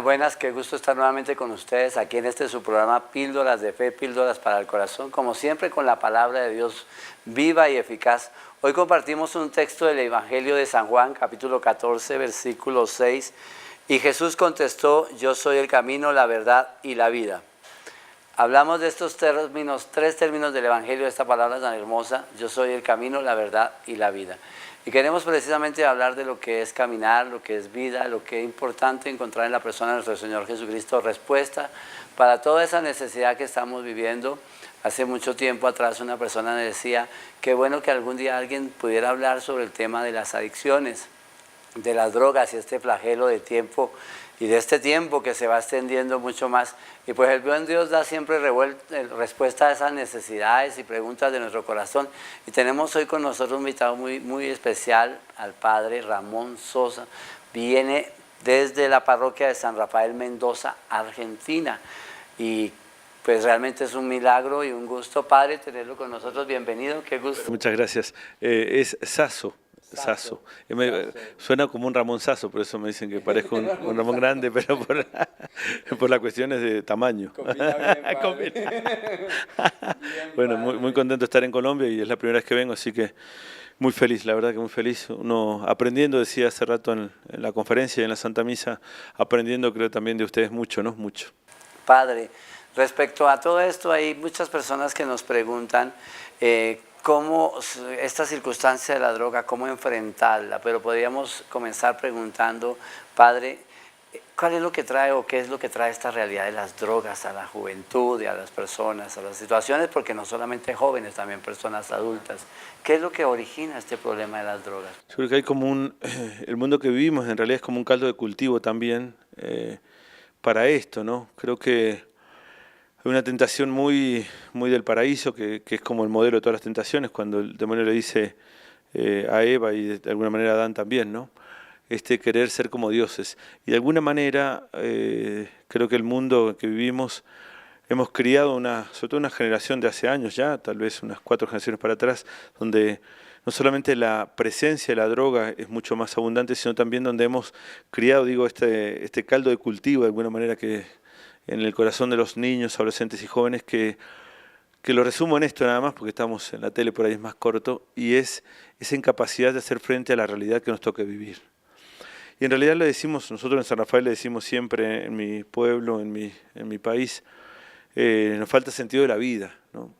Buenas, buenas, qué gusto estar nuevamente con ustedes aquí en su programa Píldoras de Fe, Píldoras para el Corazón, como siempre con la palabra de Dios viva y eficaz. Hoy compartimos un texto del Evangelio de San Juan, capítulo 14, versículo 6, y Jesús contestó, yo soy el camino, la verdad y la vida. Hablamos de estos términos, tres términos del Evangelio, de esta palabra tan hermosa, yo soy el camino, la verdad y la vida. Y queremos precisamente hablar de lo que es caminar, lo que es vida, lo que es importante encontrar en la persona de nuestro Señor Jesucristo, respuesta para toda esa necesidad que estamos viviendo. Hace mucho tiempo atrás una persona me decía, qué bueno que algún día alguien pudiera hablar sobre el tema de las adicciones, de las drogas y este flagelo de tiempo y de este tiempo que se va extendiendo mucho más. Y pues el buen Dios da siempre respuesta a esas necesidades y preguntas de nuestro corazón. Y tenemos hoy con nosotros un invitado muy especial, al padre Ramón Sosa. Viene desde la parroquia de San Rafael Mendoza, Argentina. Y pues realmente es un milagro y un gusto, padre, tenerlo con nosotros. Bienvenido, qué gusto. Muchas gracias. Es Sasso. Suena como un Ramón Sasso, por eso me dicen que parezco un Ramón grande, pero por las cuestiones de tamaño. Bueno, muy contento de estar en Colombia y es la primera vez que vengo, así que muy feliz, la verdad que muy feliz. Uno aprendiendo, decía hace rato en la conferencia y en la Santa Misa, aprendiendo creo también de ustedes mucho, ¿no? Mucho. Padre, respecto a todo esto, hay muchas personas que nos preguntan cómo esta circunstancia de la droga, cómo enfrentarla, pero podríamos comenzar preguntando, padre, ¿cuál es lo que trae o qué es lo que trae esta realidad de las drogas a la juventud y a las personas, a las situaciones, porque no solamente jóvenes, también personas adultas? ¿Qué es lo que origina este problema de las drogas? Yo creo que hay como el mundo que vivimos en realidad es como un caldo de cultivo también para esto, ¿no? Creo que hay una tentación muy del paraíso, que es como el modelo de todas las tentaciones, cuando el demonio le dice a Eva y de alguna manera a Adán también, ¿no? Querer ser como dioses. Y de alguna manera creo que el mundo que vivimos hemos criado sobre todo una generación de hace años ya, tal vez unas 4 generaciones para atrás, donde no solamente la presencia de la droga es mucho más abundante, sino también donde hemos criado, digo, este caldo de cultivo de alguna manera que en el corazón de los niños, adolescentes y jóvenes, que lo resumo en esto nada más, porque estamos en la tele, por ahí es más corto, y es esa incapacidad de hacer frente a la realidad que nos toca vivir. Y en realidad le decimos, nosotros en San Rafael le decimos siempre, en mi pueblo, en mi país, nos falta sentido de la vida, ¿no?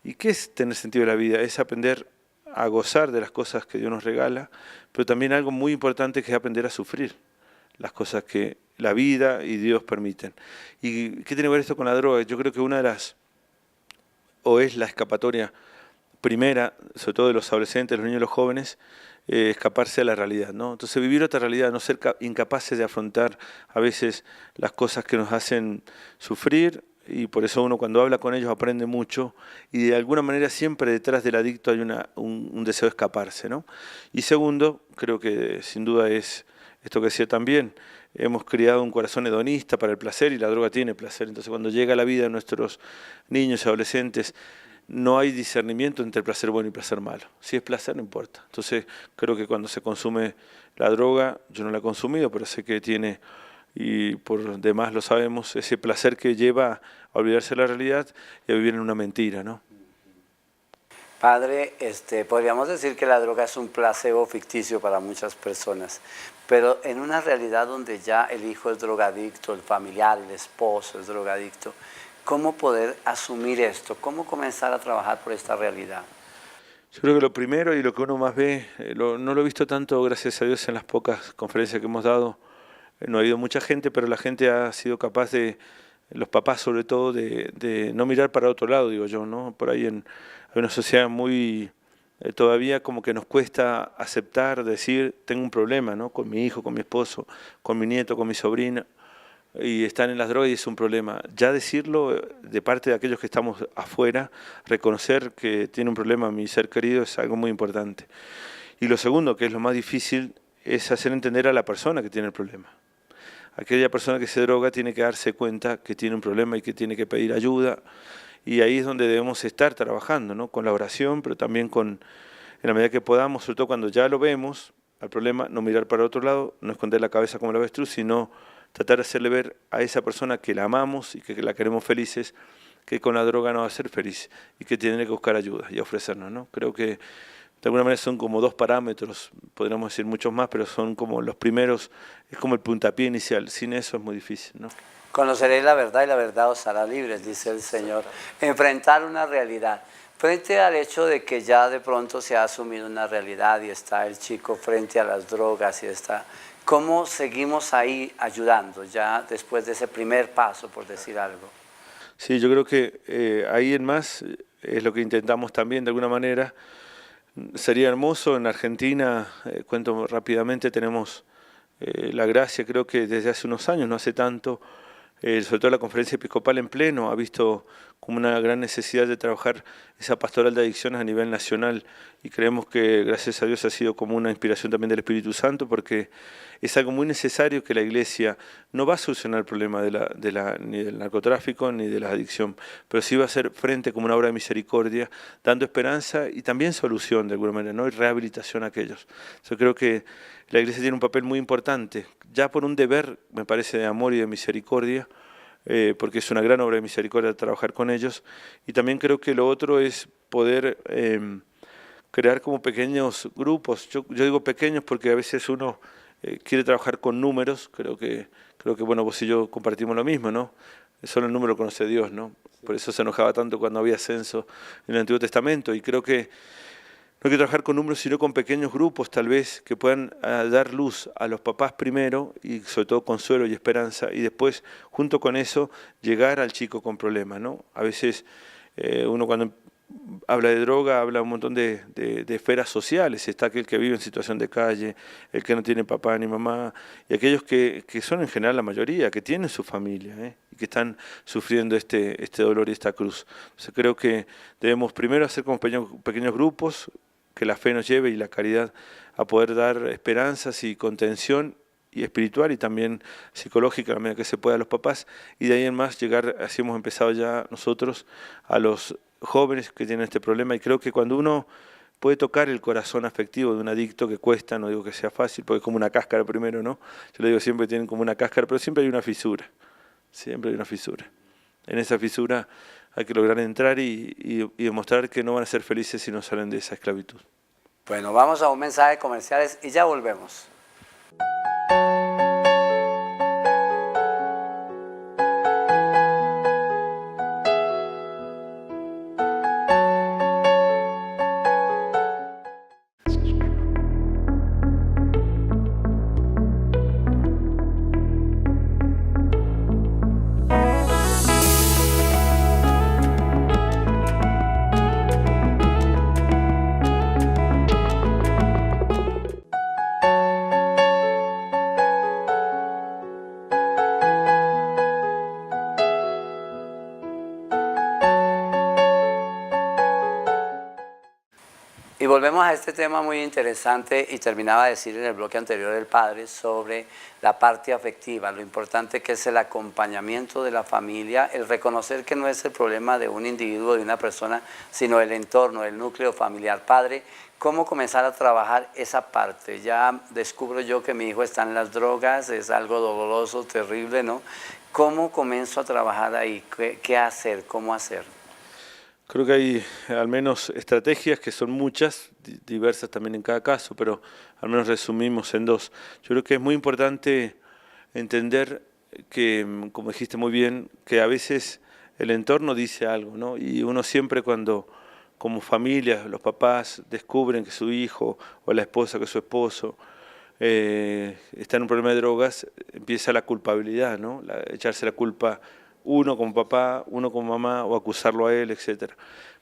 ¿Y qué es tener sentido de la vida? Es aprender a gozar de las cosas que Dios nos regala, pero también algo muy importante que es aprender a sufrir las cosas que la vida y Dios permiten. ¿Y qué tiene que ver esto con la droga? Yo creo que es la escapatoria primera, sobre todo de los adolescentes, los niños y los jóvenes, escaparse a la realidad, ¿no? Entonces vivir otra realidad, no ser incapaces de afrontar a veces las cosas que nos hacen sufrir, y por eso uno cuando habla con ellos aprende mucho, y de alguna manera siempre detrás del adicto hay un deseo de escaparse, ¿no? Y segundo, creo que sin duda es esto que decía también, hemos criado un corazón hedonista para el placer y la droga tiene placer. Entonces cuando llega la vida de nuestros niños y adolescentes, no hay discernimiento entre el placer bueno y el placer malo. Si es placer, no importa. Entonces creo que cuando se consume la droga, yo no la he consumido, pero sé que tiene, y por demás lo sabemos, ese placer que lleva a olvidarse de la realidad y a vivir en una mentira, ¿no? Padre, podríamos decir que la droga es un placebo ficticio para muchas personas, pero en una realidad donde ya el hijo es drogadicto, el familiar, el esposo es drogadicto, ¿cómo poder asumir esto? ¿Cómo comenzar a trabajar por esta realidad? Yo creo que lo primero y lo que uno más ve, no lo he visto tanto, gracias a Dios, en las pocas conferencias que hemos dado, no ha habido mucha gente, pero la gente ha sido capaz de, los papás sobre todo, de no mirar para otro lado, digo yo, ¿no? Por ahí hay una sociedad muy, todavía como que nos cuesta aceptar, decir, tengo un problema, ¿no? Con mi hijo, con mi esposo, con mi nieto, con mi sobrina, y están en las drogas y es un problema. Ya decirlo de parte de aquellos que estamos afuera, reconocer que tiene un problema mi ser querido es algo muy importante. Y lo segundo, que es lo más difícil, es hacer entender a la persona que tiene el problema. Aquella persona que se droga tiene que darse cuenta que tiene un problema y que tiene que pedir ayuda, y ahí es donde debemos estar trabajando, ¿no? Con la oración, pero también en la medida que podamos, sobre todo cuando ya lo vemos, al problema, no mirar para otro lado, no esconder la cabeza como el avestruz, sino tratar de hacerle ver a esa persona que la amamos y que la queremos felices, que con la droga no va a ser feliz y que tiene que buscar ayuda y ofrecernos, ¿no? Creo que de alguna manera son como 2 parámetros, podríamos decir muchos más, pero son como los primeros, es como el puntapié inicial. Sin eso es muy difícil, ¿no? Conoceréis la verdad y la verdad os hará libres, dice el Señor. Enfrentar una realidad. Frente al hecho de que ya de pronto se ha asumido una realidad y está el chico frente a las drogas y está, ¿cómo seguimos ahí ayudando ya después de ese primer paso, por decir algo? Sí, yo creo que ahí en más es lo que intentamos también de alguna manera. Sería hermoso en Argentina, cuento rápidamente, tenemos la gracia, creo que desde hace unos años, no hace tanto, sobre todo la Conferencia Episcopal en pleno, ha visto como una gran necesidad de trabajar esa pastoral de adicciones a nivel nacional y creemos que gracias a Dios ha sido como una inspiración también del Espíritu Santo porque es algo muy necesario que la Iglesia no va a solucionar el problema ni del narcotráfico ni de la adicción, pero sí va a hacer frente como una obra de misericordia, dando esperanza y también solución de alguna manera, ¿no? Y rehabilitación a aquellos. Yo creo que la Iglesia tiene un papel muy importante, ya por un deber, me parece, de amor y de misericordia, porque es una gran obra de misericordia trabajar con ellos, y también creo que lo otro es poder crear como pequeños grupos. Yo digo pequeños porque a veces uno quiere trabajar con números, creo que bueno, vos y yo compartimos lo mismo, ¿no? Solo el número conoce a Dios, ¿no? Por eso se enojaba tanto cuando había censo en el Antiguo Testamento, y creo que no hay que trabajar con números, sino con pequeños grupos, tal vez, que puedan dar luz a los papás primero, y sobre todo consuelo y esperanza, y después, junto con eso, llegar al chico con problemas, ¿no? A veces uno cuando habla de droga, habla un montón de esferas sociales. Está aquel que vive en situación de calle, el que no tiene papá ni mamá, y aquellos que son en general la mayoría, que tienen su familia, y que están sufriendo este dolor y esta cruz. Entonces creo que debemos primero hacer como pequeños grupos, que la fe nos lleve y la caridad a poder dar esperanzas y contención y espiritual y también psicológica a la medida que se pueda a los papás, y de ahí en más llegar, así hemos empezado ya nosotros, a los jóvenes que tienen este problema, y creo que cuando uno puede tocar el corazón afectivo de un adicto, que cuesta, no digo que sea fácil, porque es como una cáscara primero, ¿no? Yo le digo siempre tienen como una cáscara, pero siempre hay una fisura, siempre hay una fisura. En esa fisura hay que lograr entrar y demostrar que no van a ser felices si no salen de esa esclavitud. Bueno, vamos a un mensaje comerciales y ya volvemos. Y volvemos a este tema muy interesante, y terminaba de decir en el bloque anterior el padre sobre la parte afectiva, lo importante que es el acompañamiento de la familia, el reconocer que no es el problema de un individuo, de una persona, sino el entorno, el núcleo familiar. Padre, ¿cómo comenzar a trabajar esa parte? Ya descubro yo que mi hijo está en las drogas, es algo doloroso, terrible, ¿no? ¿Cómo comienzo a trabajar ahí? ¿Qué hacer? ¿Cómo hacer? Creo que hay al menos estrategias que son muchas, diversas también en cada caso, pero al menos resumimos en 2. Yo creo que es muy importante entender que, como dijiste muy bien, que a veces el entorno dice algo, ¿no? Y uno siempre cuando, como familia, los papás descubren que su hijo o la esposa, que su esposo está en un problema de drogas, empieza la culpabilidad, ¿no? Echarse la culpa uno como papá, uno como mamá, o acusarlo a él, etc.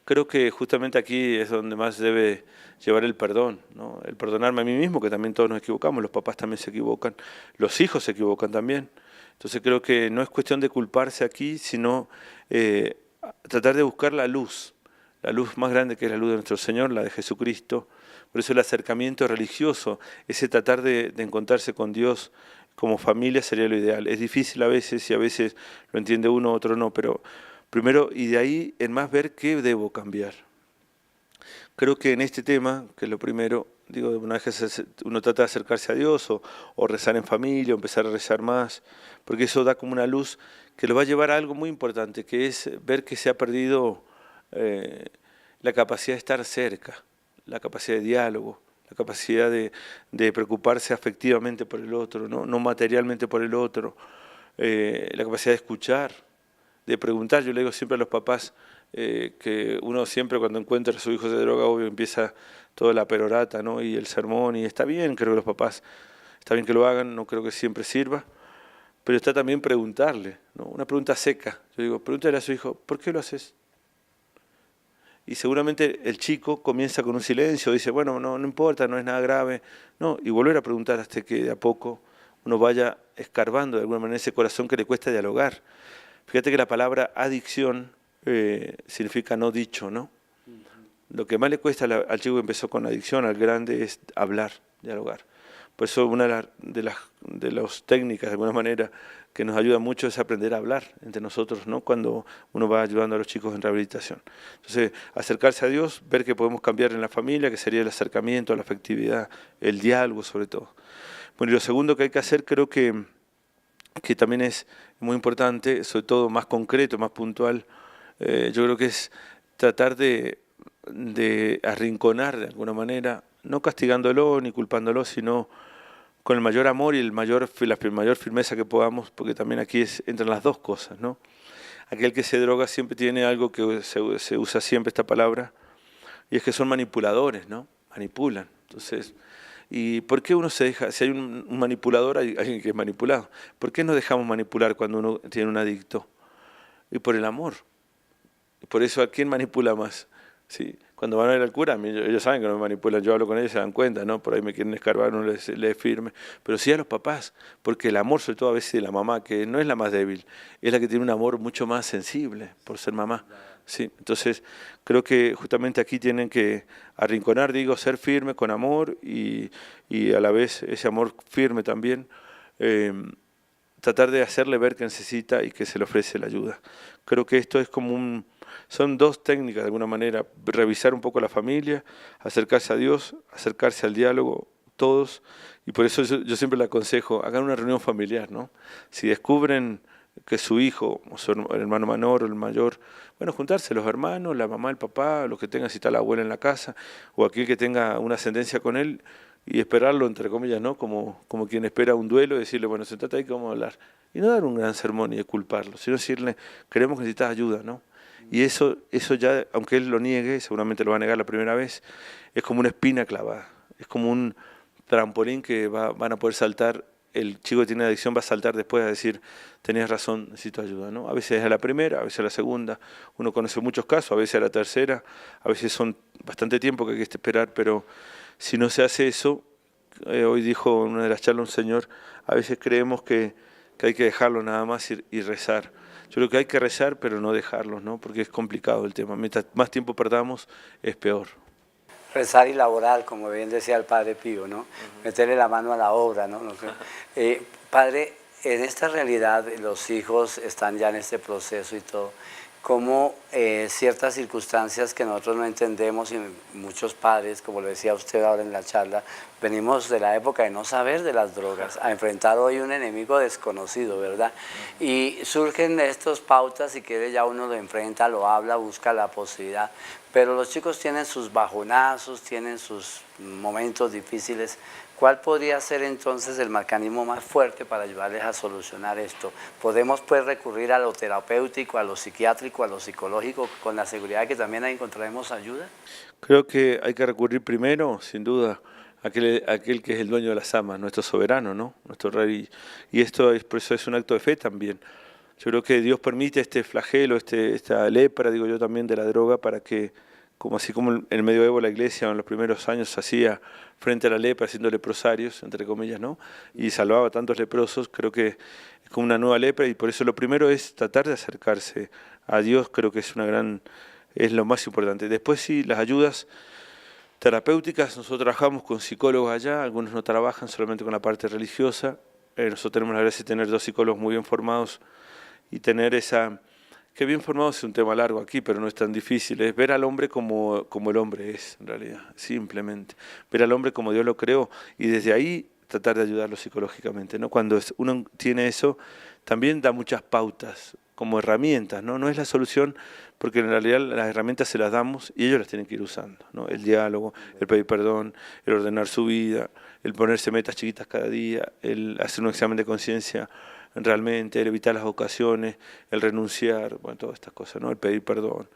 Creo que justamente aquí es donde más debe llevar el perdón, ¿no? El perdonarme a mí mismo, que también todos nos equivocamos, los papás también se equivocan, los hijos se equivocan también. Entonces creo que no es cuestión de culparse aquí, sino tratar de buscar la luz más grande, que es la luz de nuestro Señor, la de Jesucristo. Por eso el acercamiento religioso, ese tratar de encontrarse con Dios como familia sería lo ideal. Es difícil a veces, y a veces lo entiende uno, otro no, pero primero, y de ahí en más ver qué debo cambiar. Creo que en este tema, que es lo primero, digo, una vez que uno trata de acercarse a Dios o rezar en familia, o empezar a rezar más, porque eso da como una luz que lo va a llevar a algo muy importante, que es ver que se ha perdido la capacidad de estar cerca, la capacidad de diálogo, la capacidad de preocuparse afectivamente por el otro, no materialmente por el otro, la capacidad de escuchar, de preguntar. Yo le digo siempre a los papás que uno siempre cuando encuentra a su hijo de droga, obvio, empieza toda la perorata, ¿no? Y el sermón, y está bien, creo que los papás, está bien que lo hagan, no creo que siempre sirva, pero está también preguntarle, ¿no? Una pregunta seca. Yo digo, pregúntale a su hijo, ¿por qué lo haces? Y seguramente el chico comienza con un silencio, dice, bueno, no importa, no es nada grave, no, y volver a preguntar hasta que de a poco uno vaya escarbando de alguna manera ese corazón que le cuesta dialogar. Fíjate que la palabra adicción significa no dicho, ¿no? Lo que más le cuesta al chico que empezó con adicción, al grande, es hablar, dialogar. Por eso una de las técnicas, de alguna manera, que nos ayuda mucho es aprender a hablar entre nosotros, ¿no? Cuando uno va ayudando a los chicos en rehabilitación. Entonces, acercarse a Dios, ver que podemos cambiar en la familia, que sería el acercamiento, la afectividad, el diálogo sobre todo. Bueno, y lo segundo que hay que hacer, creo que también es muy importante, sobre todo más concreto, más puntual, yo creo que es tratar de arrinconar de alguna manera, no castigándolo ni culpándolo, sino con el mayor amor y la mayor firmeza que podamos, porque también aquí entran las dos cosas, ¿no? Aquel que se droga siempre tiene algo que se usa siempre esta palabra, y es que son manipuladores, ¿no? Manipulan. Entonces, ¿y por qué uno se deja? Si hay un manipulador, hay alguien que es manipulado. ¿Por qué nos dejamos manipular cuando uno tiene un adicto? Y por el amor. Y por eso, ¿a quién manipula más? ¿Sí? Cuando van a ir al cura, ellos saben que no me manipulan, yo hablo con ellos y se dan cuenta, ¿no? Por ahí me quieren escarbar, no les firme. Pero sí a los papás, porque el amor, sobre todo a veces de la mamá, que no es la más débil, es la que tiene un amor mucho más sensible por ser mamá. Sí, entonces creo que justamente aquí tienen que arrinconar, digo, ser firme con amor y a la vez ese amor firme también, tratar de hacerle ver que necesita y que se le ofrece la ayuda. Creo que esto es como son dos técnicas de alguna manera, revisar un poco la familia, acercarse a Dios, acercarse al diálogo, todos, y por eso yo siempre le aconsejo, hagan una reunión familiar, ¿no? Si descubren que su hijo, o su hermano menor o el mayor, bueno, juntarse los hermanos, la mamá, el papá, los que tengan, si está la abuela en la casa, o aquel que tenga una ascendencia con él, y esperarlo, entre comillas, ¿no? Como quien espera un duelo, y decirle, bueno, sentate ahí que vamos a hablar. Y no dar un gran sermón y culparlo, sino decirle, creemos que necesitas ayuda, ¿no? Y eso ya, aunque él lo niegue, seguramente lo va a negar la primera vez, es como una espina clavada, es como un trampolín que van a poder saltar. El chico que tiene adicción va a saltar después a decir, tenías razón, necesito ayuda, ¿no? A veces es a la primera, a veces a la segunda, uno conoce muchos casos, a veces a la tercera, a veces son bastante tiempo que hay que esperar, pero si no se hace eso, hoy dijo en una de las charlas un señor, a veces creemos que hay que dejarlo nada más y rezar. Yo creo que hay que rezar, pero no dejarlos, ¿no? Porque es complicado el tema. Mientras más tiempo perdamos, es peor. Rezar y laborar, como bien decía el Padre Pío, ¿no? Meterle la mano a la obra, ¿no? Padre, en esta realidad los hijos están ya en este proceso y todo, como ciertas circunstancias que nosotros no entendemos y muchos padres, como lo decía usted ahora en la charla, venimos de la época de no saber de las drogas, a enfrentar hoy un enemigo desconocido, ¿verdad? Y surgen estos pautas, si quiere ya uno lo enfrenta, lo habla, busca la posibilidad, pero los chicos tienen sus bajonazos, tienen sus momentos difíciles. ¿Cuál podría ser entonces el mecanismo más fuerte para ayudarles a solucionar esto? Podemos pues recurrir a lo terapéutico, a lo psiquiátrico, a lo psicológico, con la seguridad de que también ahí encontraremos ayuda. Creo que hay que recurrir primero, sin duda, a aquel que es el dueño de las amas, nuestro soberano, ¿no? Nuestro rey. Y por eso es un acto de fe también. Yo creo que Dios permite este flagelo, esta lepra, digo yo también, de la droga, para que, así como en el medioevo la iglesia en los primeros años hacía frente a la lepra, haciendo leprosarios, entre comillas, ¿no? Y salvaba a tantos leprosos, creo que es como una nueva lepra, y por eso lo primero es tratar de acercarse a Dios, creo que es lo más importante. Después sí, las ayudas terapéuticas, nosotros trabajamos con psicólogos allá, algunos no trabajan solamente con la parte religiosa, nosotros tenemos la gracia de tener 2 psicólogos muy bien formados y tener esa que bien formado es un tema largo aquí, pero no es tan difícil. Es ver al hombre como el hombre es, en realidad, simplemente. Ver al hombre como Dios lo creó y desde ahí tratar de ayudarlo psicológicamente, ¿no? Cuando uno tiene eso, también da muchas pautas como herramientas, ¿no? No es la solución, porque en realidad las herramientas se las damos y ellos las tienen que ir usando, ¿no? El diálogo, el pedir perdón, el ordenar su vida, el ponerse metas chiquitas cada día, el hacer un examen de conciencia realmente, el evitar las ocasiones, el renunciar, bueno, todas estas cosas, ¿no? El pedir perdón,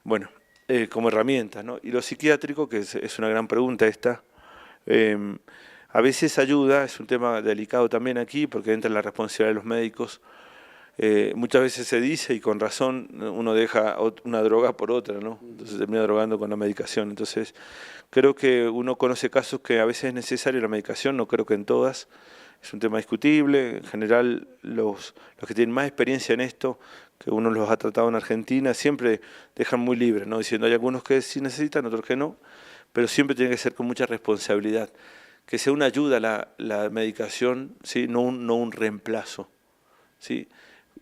bueno, como herramientas, ¿no? Y lo psiquiátrico, que es una gran pregunta esta, a veces ayuda, es un tema delicado también aquí, porque entra en la responsabilidad de los médicos. Muchas veces se dice, y con razón, uno deja una droga por otra, ¿no? Entonces termina drogando con la medicación. Entonces, creo que uno conoce casos que a veces es necesaria la medicación, no creo que en todas. Es un tema discutible. En general, los que tienen más experiencia en esto, que uno los ha tratado en Argentina, siempre dejan muy libres, ¿no? Diciendo, hay algunos que sí necesitan, otros que no, pero siempre tiene que ser con mucha responsabilidad. Que sea una ayuda la medicación, ¿sí? No un reemplazo, ¿sí?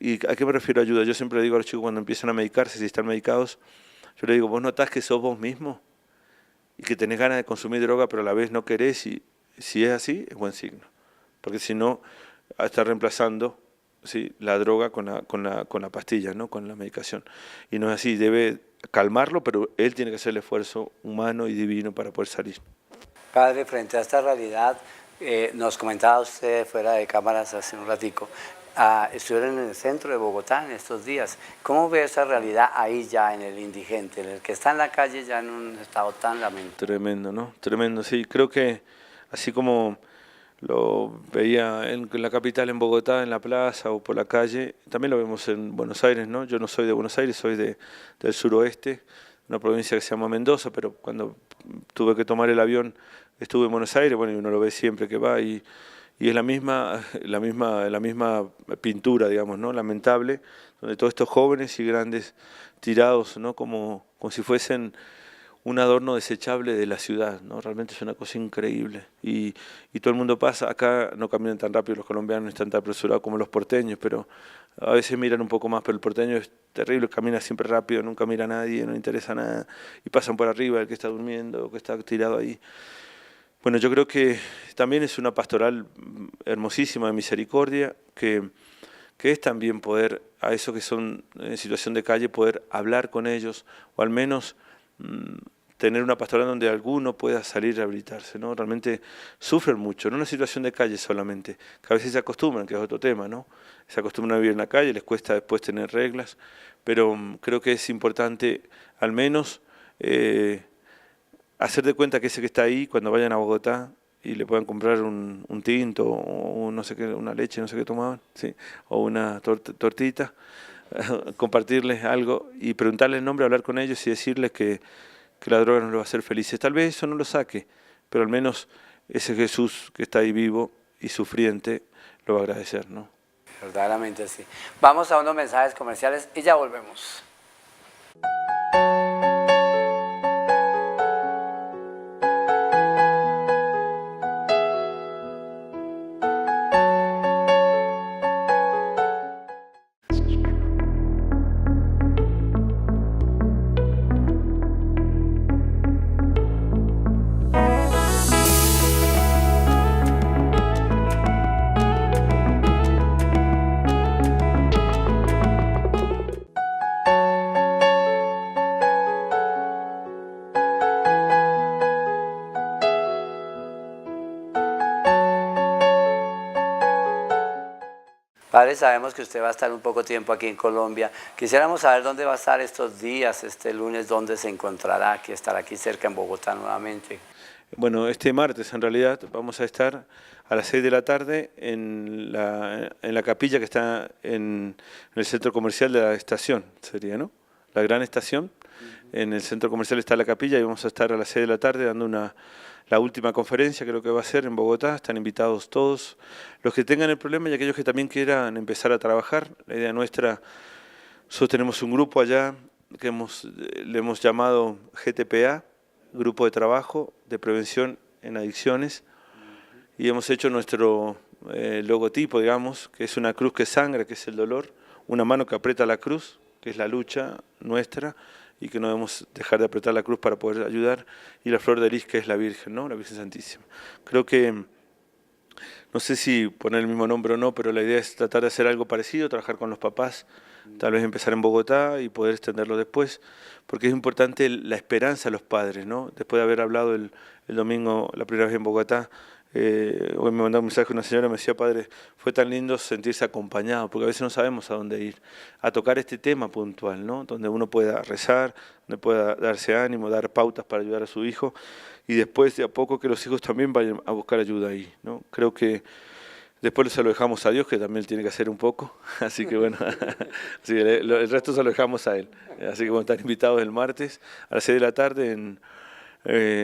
¿Y a qué me refiero a ayuda? Yo siempre le digo a los chicos cuando empiezan a medicarse, si están medicados, yo les digo, ¿vos notás que sos vos mismo? Y que tenés ganas de consumir droga, pero a la vez no querés, y si es así, es buen signo. Porque si no, está reemplazando, ¿sí?, la droga con la pastilla, ¿no?, con la medicación. Y no es así, debe calmarlo, pero él tiene que hacer el esfuerzo humano y divino para poder salir. Padre, frente a esta realidad, nos comentaba usted fuera de cámaras hace un ratico, estuvieron en el centro de Bogotá en estos días. ¿Cómo ve esa realidad ahí ya en el indigente, en el que está en la calle ya en un estado tan lamentable? Tremendo, ¿no? Tremendo, sí. Creo que así como lo veía en la capital, en Bogotá, en la plaza o por la calle, también lo vemos en Buenos Aires, ¿no? Yo no soy de Buenos Aires, soy del suroeste, una provincia que se llama Mendoza, pero cuando tuve que tomar el avión estuve en Buenos Aires, bueno, y uno lo ve siempre que va y es la misma pintura, digamos, ¿no? Lamentable, donde todos estos jóvenes y grandes tirados, ¿no?, como si fuesen un adorno desechable de la ciudad, ¿no? Realmente es una cosa increíble. Y todo el mundo pasa, acá no caminan tan rápido los colombianos, no están tan apresurados como los porteños, pero a veces miran un poco más, pero el porteño es terrible, camina siempre rápido, nunca mira a nadie, no le interesa nada, y pasan por arriba el que está durmiendo, que está tirado ahí. Bueno, yo creo que también es una pastoral hermosísima de misericordia, que es también poder, a esos que son en situación de calle, poder hablar con ellos, o al menos tener una pastoral donde alguno pueda salir a rehabilitarse, ¿no? Realmente sufren mucho, no una situación de calle solamente, que a veces se acostumbran, que es otro tema, ¿no? Se acostumbran a vivir en la calle, les cuesta después tener reglas, pero creo que es importante al menos hacer de cuenta que ese que está ahí, cuando vayan a Bogotá y le puedan comprar un tinto o no sé qué, una leche, no sé qué tomaban, ¿sí?, o una tortita, compartirles algo y preguntarles el nombre, hablar con ellos y decirles que la droga no los va a hacer felices. Tal vez eso no lo saque, pero al menos ese Jesús que está ahí vivo y sufriente lo va a agradecer, ¿no? Verdaderamente sí. Vamos a unos mensajes comerciales y ya volvemos. Padre, sabemos que usted va a estar un poco tiempo aquí en Colombia. Quisiéramos saber dónde va a estar estos días, este lunes, dónde se encontrará, que estará aquí cerca en Bogotá nuevamente. Bueno, este martes en realidad vamos a estar a las 6 de la tarde en la capilla que está en el centro comercial de la estación, sería, ¿no? La gran estación. En el centro comercial está la capilla y vamos a estar a las 6 de la tarde dando la última conferencia, creo que va a ser en Bogotá. Están invitados todos los que tengan el problema y aquellos que también quieran empezar a trabajar. La idea nuestra, nosotros tenemos un grupo allá que le hemos llamado GTPA, Grupo de Trabajo de Prevención en Adicciones, y hemos hecho nuestro logotipo, digamos, que es una cruz que sangra, que es el dolor, una mano que aprieta la cruz, que es la lucha nuestra y que no debemos dejar de apretar la cruz para poder ayudar, y la flor de lis, que es la Virgen, ¿no? La Virgen Santísima. Creo que, no sé si poner el mismo nombre o no, pero la idea es tratar de hacer algo parecido, trabajar con los papás, tal vez empezar en Bogotá y poder extenderlo después, porque es importante la esperanza de los padres, ¿no? Después de haber hablado el domingo, la primera vez en Bogotá, hoy me mandó un mensaje una señora, me decía: padre, fue tan lindo sentirse acompañado, porque a veces no sabemos a dónde ir, a tocar este tema puntual, ¿no? Donde uno pueda rezar, donde pueda darse ánimo, dar pautas para ayudar a su hijo, y después de a poco que los hijos también vayan a buscar ayuda ahí, ¿no? Creo que después se lo dejamos a Dios, que también tiene que hacer un poco, así que bueno, así que el resto se lo dejamos a Él. Así que bueno, están invitados el martes a las 6 de la tarde en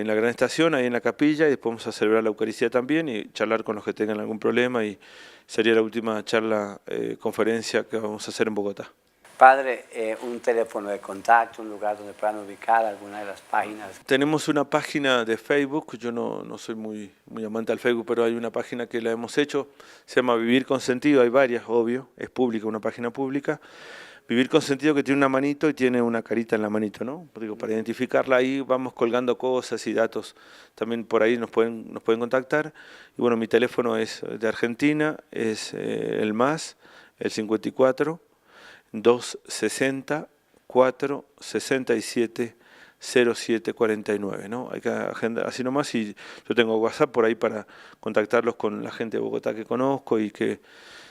la Gran Estación, ahí en la capilla, y después vamos a celebrar la Eucaristía también y charlar con los que tengan algún problema, y sería la última charla, conferencia que vamos a hacer en Bogotá. Padre, un teléfono de contacto, un lugar donde puedan ubicar alguna de las páginas. Tenemos una página de Facebook, yo no soy muy amante al Facebook, pero hay una página que la hemos hecho, se llama Vivir con Sentido, hay varias, obvio, es pública, una página pública. Vivir con Sentido, que tiene una manito y tiene una carita en la manito, ¿no? Digo, para identificarla ahí vamos colgando cosas y datos, también por ahí nos pueden contactar. Y bueno, mi teléfono es de Argentina, es el +, el 54 260 467 0749, ¿no? Hay que agendar así nomás, y yo tengo WhatsApp por ahí para contactarlos con la gente de Bogotá que conozco, y que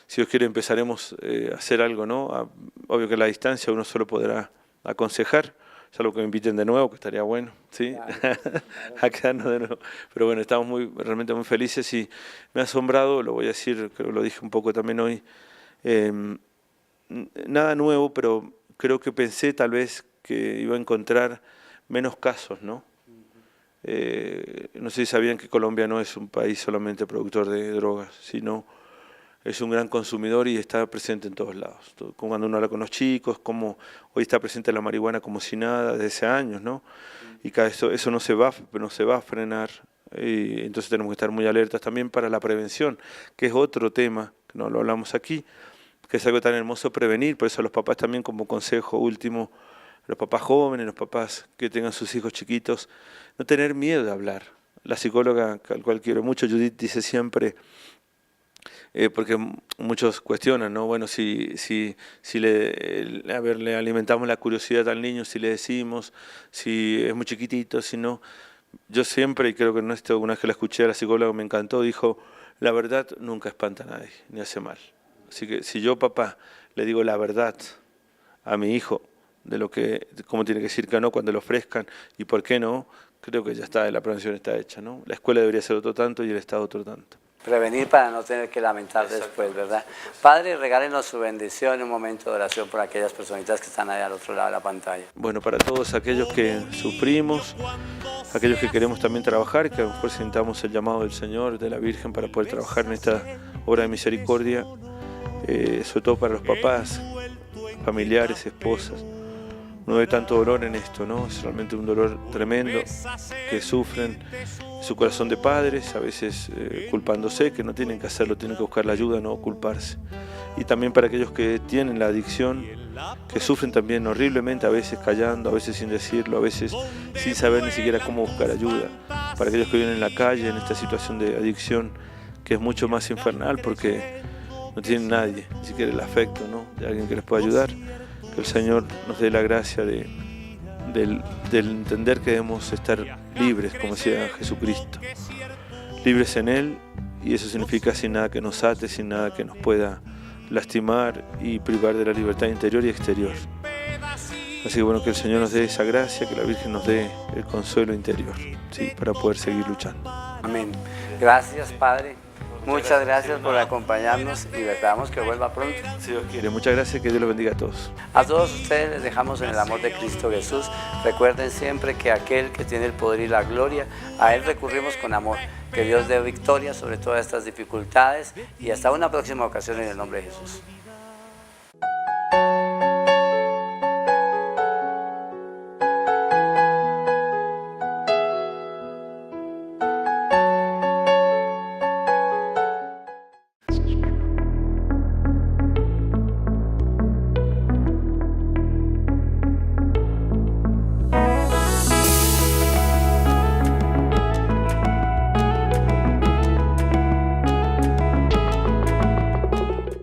si Dios quiere empezaremos a hacer algo, ¿no? Obvio que a la distancia uno solo podrá aconsejar, salvo que me inviten de nuevo, que estaría bueno, ¿sí? Claro. A quedarnos de nuevo. Pero bueno, estamos realmente muy felices, y me ha asombrado, lo voy a decir, creo que lo dije un poco también hoy, nada nuevo, pero creo que pensé tal vez que iba a encontrar menos casos, ¿no? No sé si sabían que Colombia no es un país solamente productor de drogas, sino es un gran consumidor y está presente en todos lados. Cuando uno habla con los chicos, como hoy está presente la marihuana como si nada, desde hace años, ¿no? Y cada eso no se va a frenar, y entonces tenemos que estar muy alertas también para la prevención, que es otro tema, que no lo hablamos aquí, que es algo tan hermoso prevenir. Por eso los papás también, como consejo último, los papás jóvenes, los papás que tengan sus hijos chiquitos, no tener miedo de hablar. La psicóloga, al cual quiero mucho, Judith, dice siempre, porque muchos cuestionan, ¿no? Bueno, si le alimentamos la curiosidad al niño, si le decimos, si es muy chiquitito, si no. Yo siempre, y creo que una vez que la escuché a la psicóloga me encantó, dijo: la verdad nunca espanta a nadie, ni hace mal. Así que si yo, papá, le digo la verdad a mi hijo de cómo tiene que decir que no cuando le ofrezcan y por qué no, creo que ya está, la prevención está hecha, ¿no? La escuela debería ser otro tanto y el Estado otro tanto. Prevenir para no tener que lamentar después, ¿verdad? Padre, regálenos su bendición en un momento de oración por aquellas personitas que están ahí al otro lado de la pantalla. Bueno, para todos aquellos que sufrimos, aquellos que queremos también trabajar, que a lo mejor sintamos el llamado del Señor, de la Virgen, para poder trabajar en esta obra de misericordia, sobre todo para los papás, familiares, esposas. No hay tanto dolor en esto, ¿no? Es realmente un dolor tremendo que sufren en su corazón de padres, a veces culpándose, que no tienen que hacerlo, tienen que buscar la ayuda, no culparse. Y también para aquellos que tienen la adicción, que sufren también horriblemente, a veces callando, a veces sin decirlo, a veces sin saber ni siquiera cómo buscar ayuda. Para aquellos que viven en la calle, en esta situación de adicción, que es mucho más infernal porque no tienen nadie, ni siquiera el afecto, ¿no? De alguien que les pueda ayudar. Que el Señor nos dé la gracia del entender que debemos estar libres, como decía Jesucristo, libres en Él, y eso significa sin nada que nos ate, sin nada que nos pueda lastimar y privar de la libertad interior y exterior. Así que bueno, que el Señor nos dé esa gracia, que la Virgen nos dé el consuelo interior, ¿sí? Para poder seguir luchando. Amén. Gracias, Padre. Muchas gracias por acompañarnos y esperamos que vuelva pronto. Si Dios quiere. Muchas gracias, que Dios los bendiga a todos. A todos ustedes les dejamos en el amor de Cristo Jesús. Recuerden siempre que aquel que tiene el poder y la gloria, a Él recurrimos con amor. Que Dios dé victoria sobre todas estas dificultades y hasta una próxima ocasión en el nombre de Jesús.